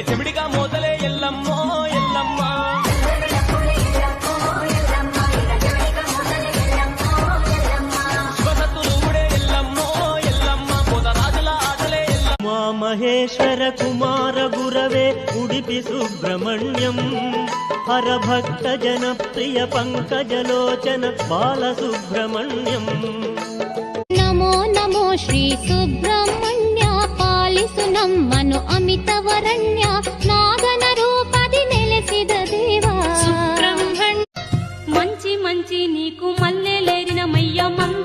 చెమిడిగా మోతలే ఎల్లమ్మో ఎల్లమ్మ మహేశ్వర కుమార గురవే ఉడిపి సుబ్రహ్మణ్యం హర భక్త జన ప్రియ పంకజలోచన బాలసుబ్రహ్మణ్యం నమో నమో శ్రీ సుబ్రహ్మణ్య పాలిసు నమ్మను అమితవరణ్య నాగన రూపది నెలసిద దేవా సుబ్రహ్మణ్య మంచి మంచి నీకు మల్లెలేరిన మయ్య మంద